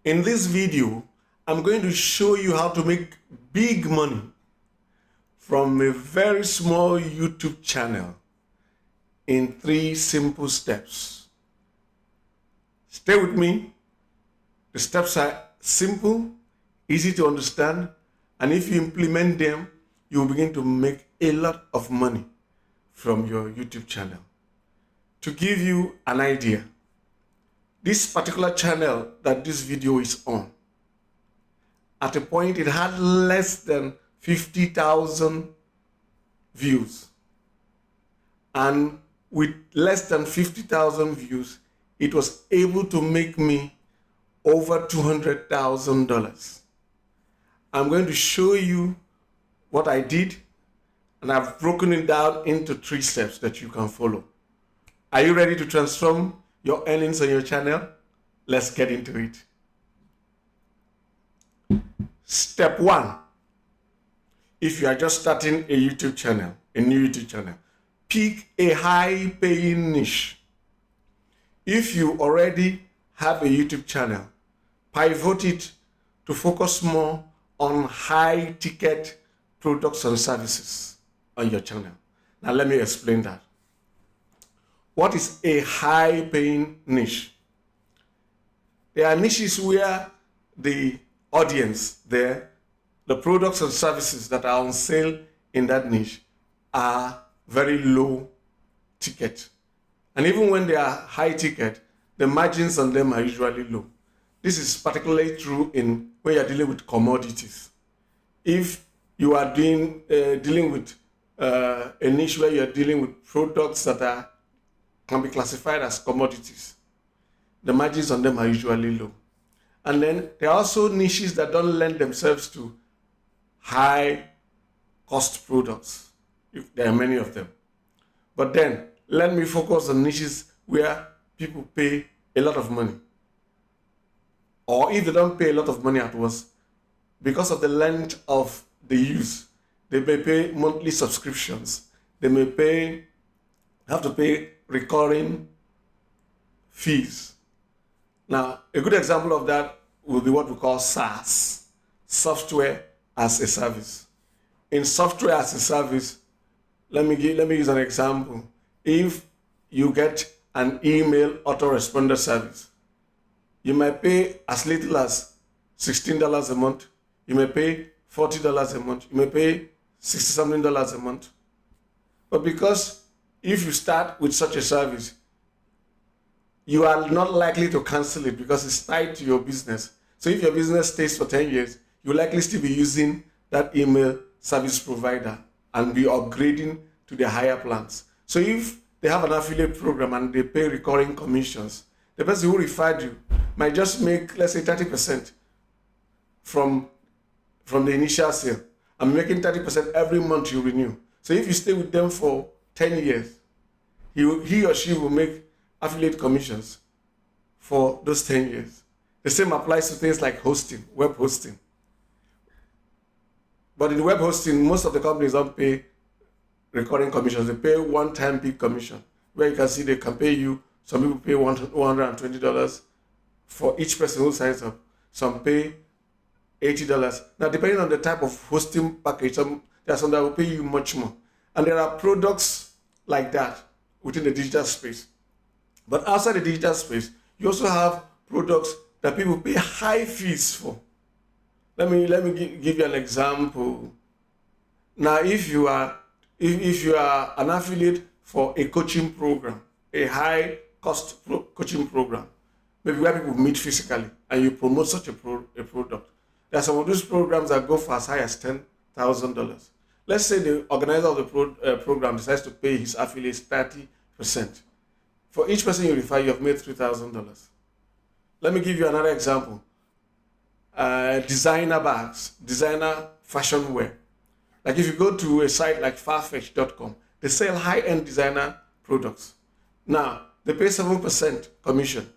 In this video, I'm going to show you how to make big money from a very small YouTube channel in 3 simple steps. Stay with me. The steps are simple, easy to understand, and if you implement them, you will begin to make a lot of money from your YouTube channel. To give you an idea, this particular channel that this video is on, at a point it had less than 50,000 views. And with less than 50,000 views, it was able to make me over $200,000. I'm going to show you what I did, and I've broken it down into 3 steps that you can follow. Are you ready to transform your earnings on your channel? Let's get into it. Step 1. If you are just starting a YouTube channel, a new YouTube channel, pick a high-paying niche. If you already have a YouTube channel, pivot it to focus more on high-ticket products and services on your channel. Now let me explain that. What is a high-paying niche? There are niches where the audience there, the products and services that are on sale in that niche are very low ticket. And even when they are high ticket, the margins on them are usually low. This is particularly true in when you're dealing with commodities. If you are dealing with a niche where you're dealing with products that can be classified as commodities, the margins on them are usually low. And then there are also niches that don't lend themselves to high cost products, if there are many of them. But then let me focus on niches where people pay a lot of money. Or if they don't pay a lot of money at once, because of the length of the use, they may pay monthly subscriptions. They may have to pay recurring fees. Now, a good example of that will be what we call SaaS, software as a service. In software as a service, let me use an example. If you get an email autoresponder service, you might pay as little as $16 a month. You may pay $40 a month. You may pay $60-something a month. But because if you start with such a service, you are not likely to cancel it because it's tied to your business. So if your business stays for 10 years, you'll likely still be using that email service provider and be upgrading to the higher plans. So if they have an affiliate program and they pay recurring commissions, the person who referred you might just make, let's say, 30% from the initial sale. I'm making 30% every month you renew. So if you stay with them for 10 years, he or she will make affiliate commissions for those 10 years. The same applies to things like hosting, web hosting. But in web hosting, most of the companies don't pay recurring commissions. They pay one-time big commission, where you can see they can pay you. Some people pay $120 for each person who signs up. Some pay $80. Now, depending on the type of hosting package, there are some that will pay you much more. And there are products like that within the digital space. But outside the digital space, you also have products that people pay high fees for. Let me give you an example. Now, if you are an affiliate for a coaching program, a high cost coaching program, maybe where people meet physically, and you promote such a product, there are some of those programs that go for as high as $10,000. Let's say the organizer of the program decides to pay his affiliates 30%. For each person you refer, you have made $3,000. Let me give you another example. Designer bags, designer fashion wear. Like if you go to a site like farfetch.com, they sell high-end designer products. Now, they pay 7% commission.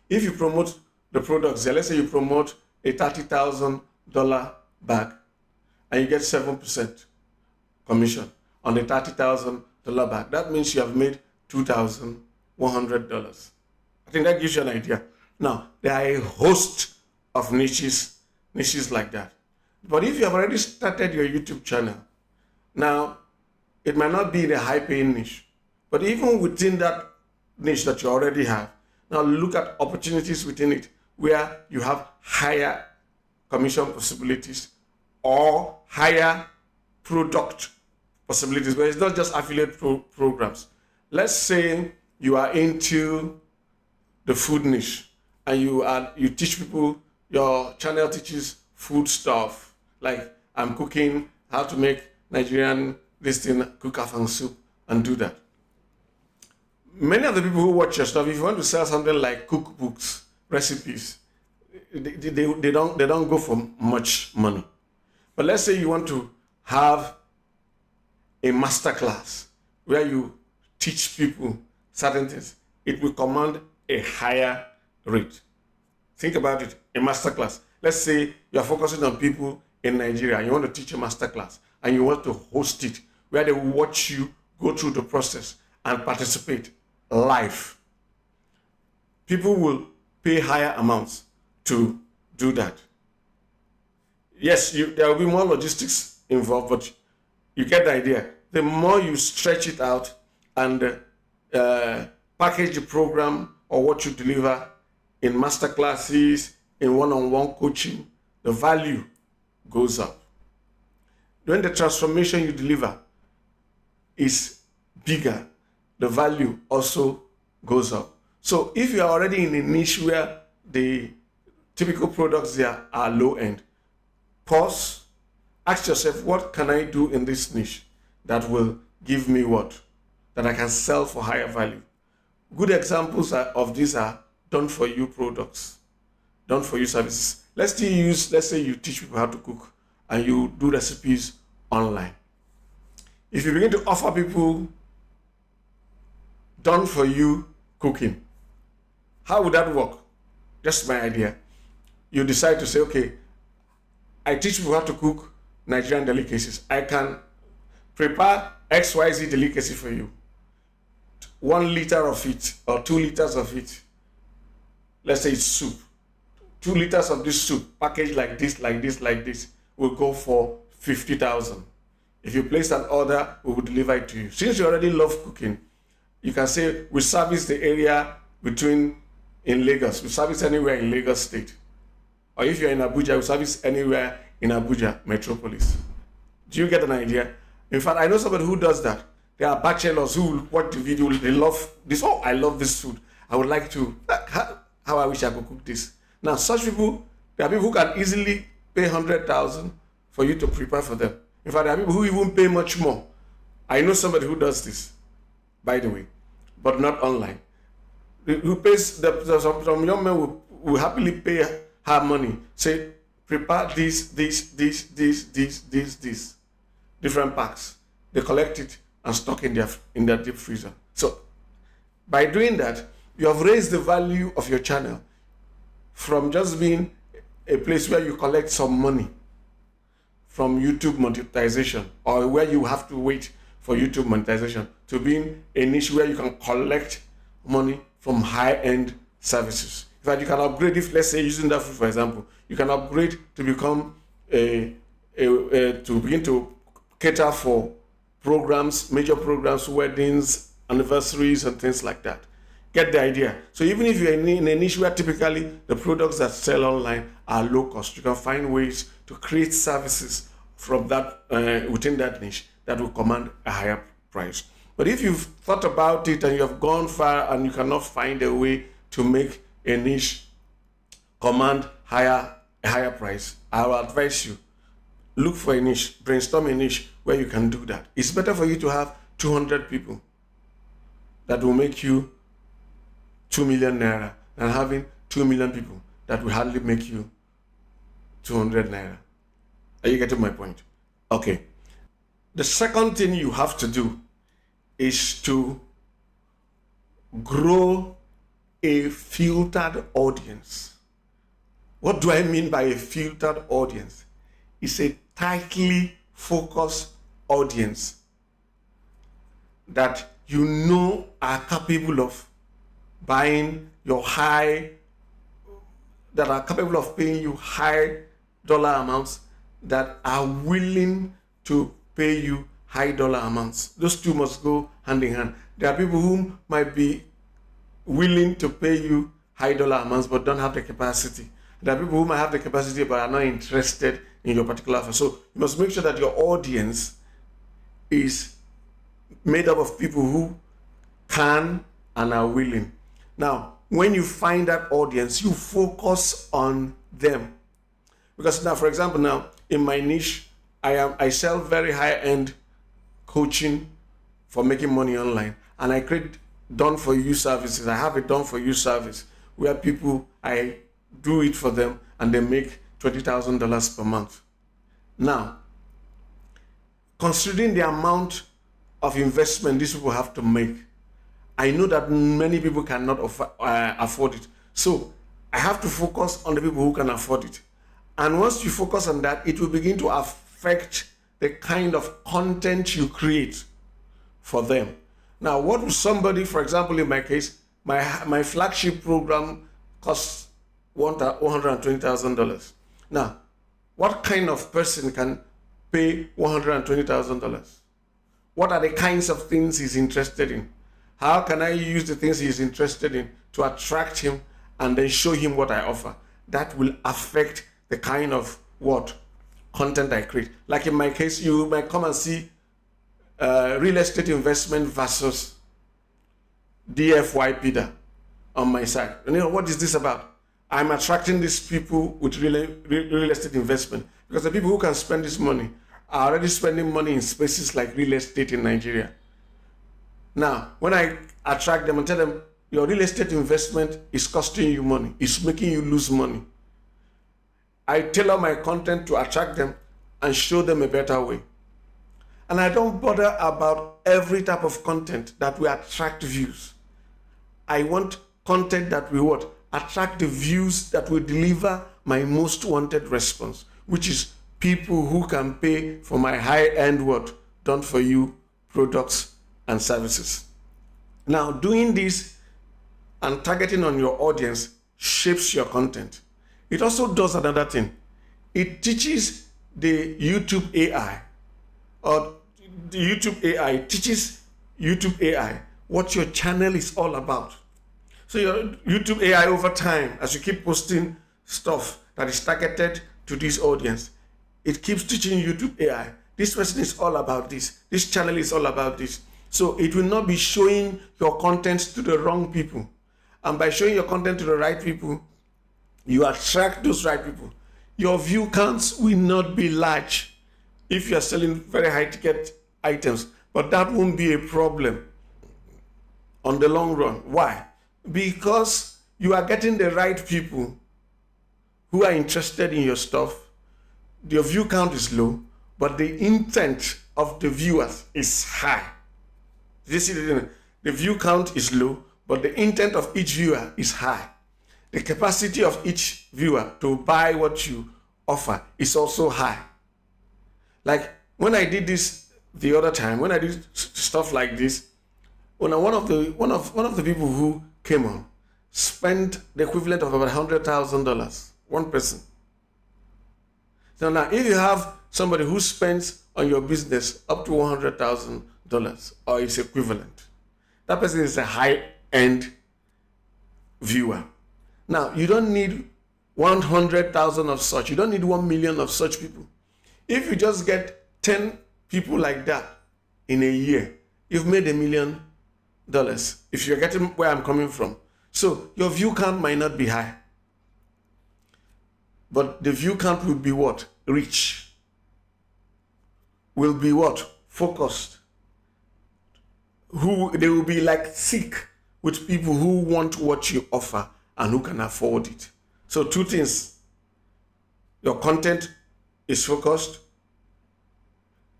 If you promote the products there, let's say you promote a $30,000 bag, and you get 7% commission on the $30,000 bag. That means you have made $2,100. I think that gives you an idea. Now, there are a host of niches like that. But if you have already started your YouTube channel, now it might not be in a high-paying niche, but even within that niche that you already have, now look at opportunities within it where you have higher commission possibilities or higher product possibilities, but it's not just affiliate programs. Let's say you are into the food niche and you teach people, your channel teaches food stuff, like I'm cooking, how to make Nigerian this thing, cook afang soup, and do that. Many of the people who watch your stuff, if you want to sell something like cookbooks, recipes, they don't go for much money. But let's say you want to have a master class where you teach people certain things, it will command a higher rate. Think about it, a master class. Let's say you're focusing on people in Nigeria and you want to teach a master class and you want to host it where they will watch you go through the process and participate live. People will pay higher amounts to do that. Yes, there will be more logistics involved, but you get the idea. The more you stretch it out and package the program or what you deliver in master classes, in one-on-one coaching, the value goes up. When the transformation you deliver is bigger, the value also goes up. So if you are already in a niche where the typical products there are low end, pause, ask yourself, what can I do in this niche that will give me what? That I can sell for higher value. Good examples of these are done-for-you products, done-for-you services. Let's say you teach people how to cook and you do recipes online. If you begin to offer people done-for-you cooking, how would that work? Just my idea. You decide to say, okay, I teach people how to cook Nigerian delicacies. I can prepare XYZ delicacy for you. 1 liter of it or 2 liters of it. Let's say it's soup. 2 liters of this soup, packaged like this, will go for 50,000. If you place an order, we will deliver it to you. Since you already love cooking, you can say we service the area in Lagos. We service anywhere in Lagos State. Or if you're in Abuja, we service anywhere in Abuja metropolis. Do you get an idea? In fact, I know somebody who does that. There are bachelors who watch the video, they love this. Oh, I love this food. I would like to, how I wish I could cook this. Now, such people, there are people who can easily pay 100,000 for you to prepare for them. In fact, there are people who even pay much more. I know somebody who does this, by the way, but not online. Who pays, some young men will happily pay her money, say, prepare this, different packs. They collect it and stock in their deep freezer. So by doing that, you have raised the value of your channel from just being a place where you collect some money from YouTube monetization or where you have to wait for YouTube monetization to being a niche where you can collect money from high-end services. In fact, you can upgrade, if let's say using that food for example, you can upgrade to become to begin to cater for programs, major programs, weddings, anniversaries, and things like that. Get the idea. So even if you're in a niche where typically the products that sell online are low cost, you can find ways to create services from that within that niche that will command a higher price. But if you've thought about it and you have gone far and you cannot find a way to make a niche command a higher price, I will advise you, look for a niche, brainstorm a niche where you can do that. It's better for you to have 200 people that will make you 2 million naira than having 2 million people that will hardly make you 200 naira. Are you getting my point? Okay. The second thing you have to do is to grow a filtered audience. What do I mean by a filtered audience? It's a tightly focused audience that you know are capable of buying your high that are capable of paying you high dollar amounts, that are willing to pay you high dollar amounts. Those two must go hand in hand. There are people who might be willing to pay you high dollar amounts but don't have the capacity. There are people who might have the capacity but are not interested in your particular offer. So you must make sure that your audience is made up of people who can and are willing. Now, when you find that audience, you focus on them. Because now, for example, now in my niche, I sell very high-end coaching for making money online, and I create done-for-you services. I have a done-for-you service where I do it for them and they make $20,000 per month. Now, considering the amount of investment these people have to make, I know that many people cannot afford it. So I have to focus on the people who can afford it. And once you focus on that, it will begin to affect the kind of content you create for them. Now, what would somebody, for example, in my case, my flagship program costs $120,000. Now, what kind of person can pay $120,000? What are the kinds of things he's interested in? How can I use the things he's interested in to attract him and then show him what I offer? That will affect the kind of content I create. Like in my case, you might come and see real estate investment versus DFY-Passive on my side. And you know, what is this about? I'm attracting these people with real estate investment because the people who can spend this money are already spending money in spaces like real estate in Nigeria. Now, when I attract them and tell them, your real estate investment is costing you money, it's making you lose money, I tailor my content to attract them and show them a better way. And I don't bother about every type of content that will attract views. I want content that will attract the views that will deliver my most wanted response, which is people who can pay for my high-end done for you products and services. Now, doing this and targeting on your audience shapes your content. It also does another thing. It teaches the YouTube AI, or the YouTube AI teaches YouTube AI what your channel is all about. So your YouTube AI over time, as you keep posting stuff that is targeted to this audience, it keeps teaching YouTube AI, this person is all about this channel is all about this. So it will not be showing your content to the wrong people. And by showing your content to the right people, you attract those right people. Your view counts will not be large if you're selling very high ticket items, but that won't be a problem on the long run. Why? Because you are getting the right people who are interested in your stuff. Your view count is low, but the intent of the viewers is high. You see, the view count is low, but the intent of each viewer is high. The capacity of each viewer to buy what you offer is also high. Like when I did this the other time, when I did stuff like this, when one of the people who came on spent the equivalent of about $100,000, one person. So now, if you have somebody who spends on your business up to $100,000 or its equivalent, that person is a high-end viewer. Now, you don't need 100,000 of such. You don't need 1 million of such people. If you just get 10 people like that in a year, you've made $1 million. If you're getting where I'm coming from. So your view count might not be high, but the view count will be rich. Will be focused. They will be like thick with people who want what you offer and who can afford it. So two things. Your content is focused.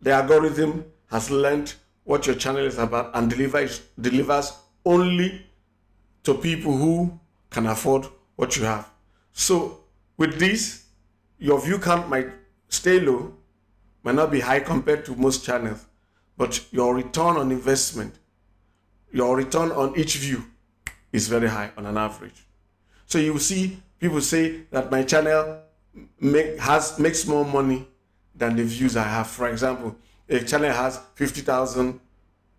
The algorithm has learned what your channel is about and delivers only to people who can afford what you have. So with this, your view count might stay low, might not be high compared to most channels, but your return on investment, your return on each view is very high on an average. So you will see people say that my channel makes more money than the views I have. For example, a channel has 50,000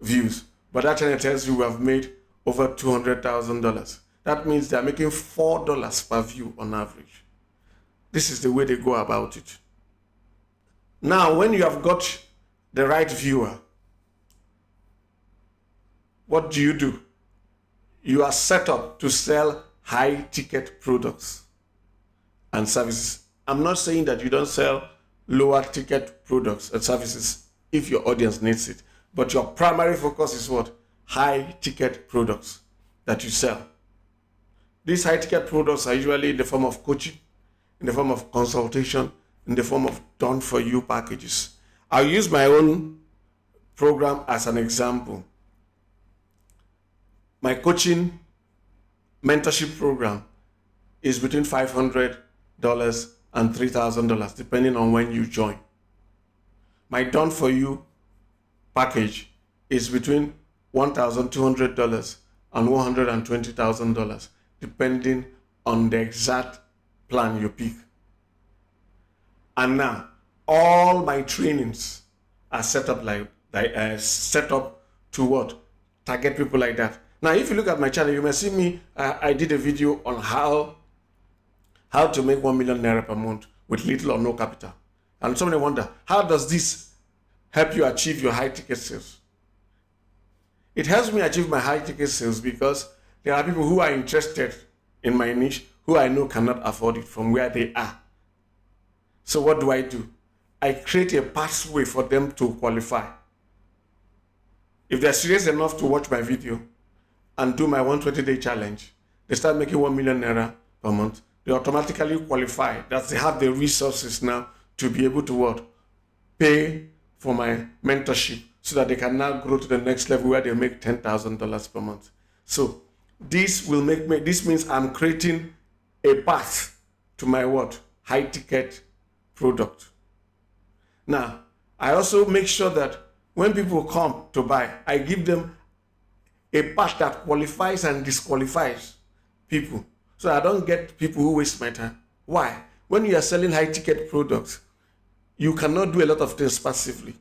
views, but that channel tells you we have made over $200,000. That means they're making $4 per view on average. This is the way they go about it. Now, when you have got the right viewer, what do? You are set up to sell high-ticket products and services. I'm not saying that you don't sell lower-ticket products and services if your audience needs it, but your primary focus is what? High-ticket products that you sell. These high-ticket products are usually in the form of coaching, in the form of consultation, in the form of done-for-you packages. I'll use my own program as an example. My coaching mentorship program is between $500 and $3,000, depending on when you join. My done-for-you package is between $1,200 and $120,000, depending on the exact plan you pick. And now, all my trainings are set up set up to what? Target people like that. Now, if you look at my channel, you may see me. I did a video on how to make 1 million naira per month with little or no capital. And somebody wonder, how does this help you achieve your high ticket sales? It helps me achieve my high ticket sales because there are people who are interested in my niche who I know cannot afford it from where they are. So what do? I create a pathway for them to qualify. If they're serious enough to watch my video and do my 120-day challenge, they start making 1 million naira per month. They automatically qualify. That they have the resources now to be able to what? Pay for my mentorship so that they can now grow to the next level where they make $10,000 per month. So this means I'm creating a path to my what? High ticket product. Now, I also make sure that when people come to buy, I give them a path that qualifies and disqualifies people. So I don't get people who waste my time. Why? When you are selling high-ticket products, you cannot do a lot of things passively.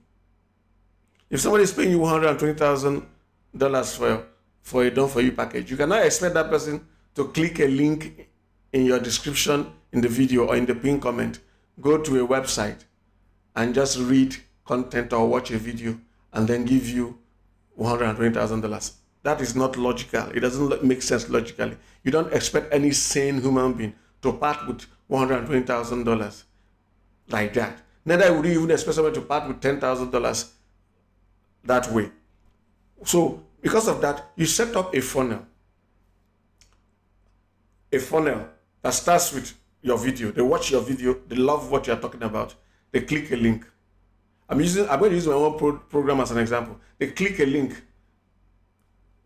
If somebody is paying you $120,000 for a done-for-you package, you cannot expect that person to click a link in your description in the video or in the pinned comment, go to a website and just read content or watch a video and then give you $120,000. That is not logical. It doesn't make sense logically. You don't expect any sane human being to part with $120,000 like that. Neither would you even expect someone to part with $10,000 that way. So because of that, you set up a funnel. A funnel that starts with your video. They watch your video. They love what you're talking about. They click a link. I'm going to use my own program as an example. They click a link.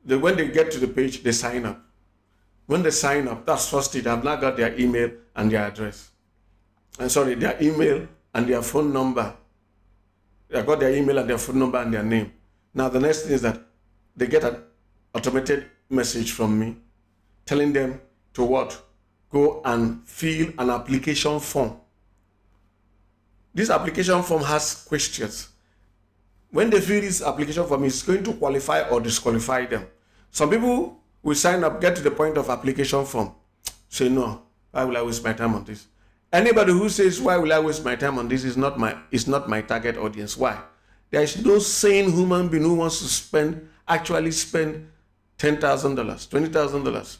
When they get to the page, they sign up. When they sign up, that's first it. I've now got their email and their address. Their email and their phone number. I've got their email and their phone number and their name. Now, the next thing is that they get an automated message from me telling them to what? Go and fill an application form. This application form has questions. When they fill this application form, it's going to qualify or disqualify them. Some people will sign up, get to the point of application form, say, no, why will I waste my time on this? Anybody who says, why will I waste my time on this is not my target audience. Why? There is no sane human being who wants to actually spend $10,000, $20,000,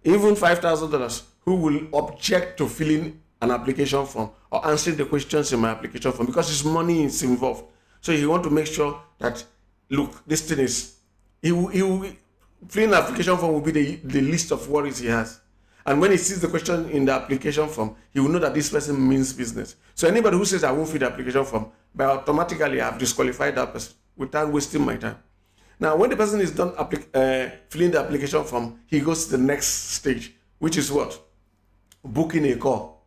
even $5,000, who will object to filling an application form or answering the questions in my application form because his money is involved. So you want to make sure that, look, this thing is, filling an application form will be the list of worries he has. And when he sees the question in the application form, he will know that this person means business. So anybody who says I won't fill the application form, but automatically I have disqualified that person without wasting my time. Now, when the person is done filling the application form, he goes to the next stage, which is what? Booking a call.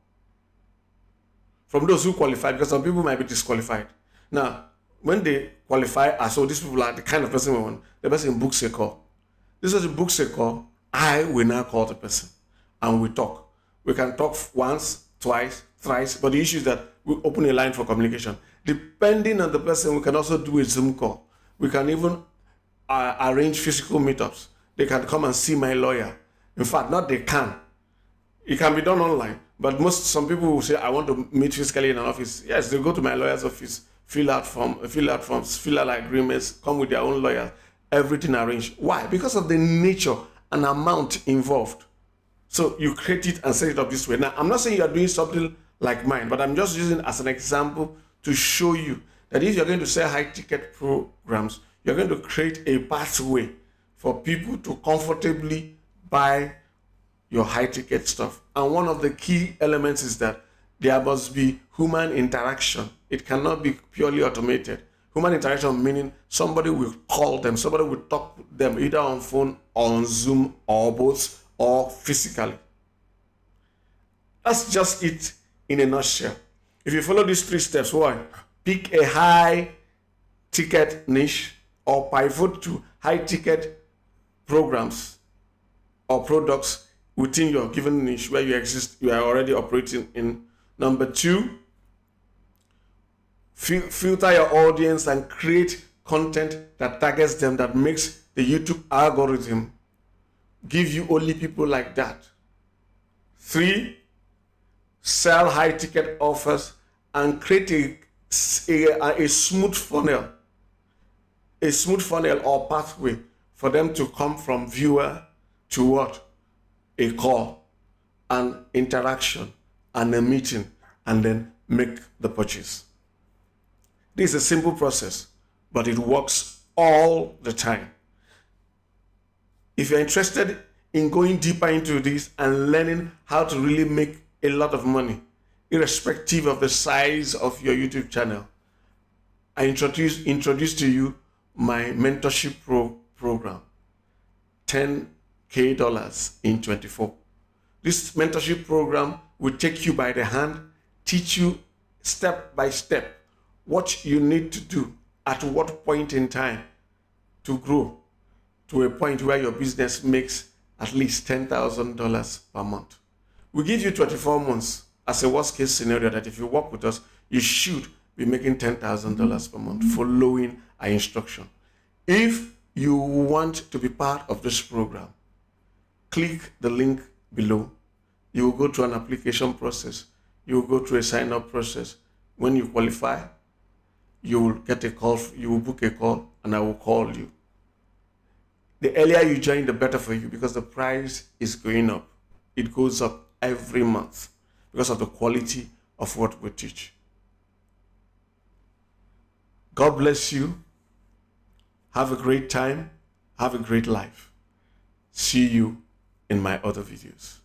From those who qualify, because some people might be disqualified. Now, when they qualify, so these people are the kind of person we want, the person books a call. This person books a call, I will now call the person and we talk. We can talk once, twice, thrice, but the issue is that we open a line for communication. Depending on the person, we can also do a Zoom call. We can even arrange physical meetups. They can come and see my lawyer. In fact, not they can. It can be done online, but some people will say, I want to meet physically in an office. Yes, they go to my lawyer's office, fill out forms, fill out agreements, come with their own lawyer, everything arranged. Why? Because of the nature and amount involved. So you create it and set it up this way. Now, I'm not saying you're doing something like mine, but I'm just using it as an example to show you that if you're going to sell high-ticket programs, you're going to create a pathway for people to comfortably buy your high-ticket stuff. And one of the key elements is that there must be human interaction. It cannot be purely automated. Human interaction meaning somebody will call them, somebody will talk to them either on phone or on Zoom or both or physically. That's just it in a nutshell. If you follow these 3 steps, one, pick a high-ticket niche or pivot to high-ticket programs or products within your given niche where you are already operating in. Number 2, filter your audience and create content that targets them, that makes the YouTube algorithm give you only people like that. 3, sell high-ticket offers and create a smooth funnel. A smooth funnel or pathway for them to come from viewer to what? A call, an interaction, and a meeting, and then make the purchase. This is a simple process, but it works all the time. If you're interested in going deeper into this and learning how to really make a lot of money, irrespective of the size of your YouTube channel, I introduce to you my mentorship program, $10K in 24. This mentorship program will take you by the hand, teach you step by step what you need to do at what point in time to grow to a point where your business makes at least $10,000 per month. We give you 24 months as a worst case scenario that if you work with us, you should be making $10,000 per month following our instruction. If you want to be part of this program, click the link below. You will go through an application process. You will go through a sign-up process. When you qualify, you will get a call, you will book a call, and I will call you. The earlier you join, the better for you, because the price is going up. It goes up every month because of the quality of what we teach. God bless you. Have a great time. Have a great life. See you in my other videos.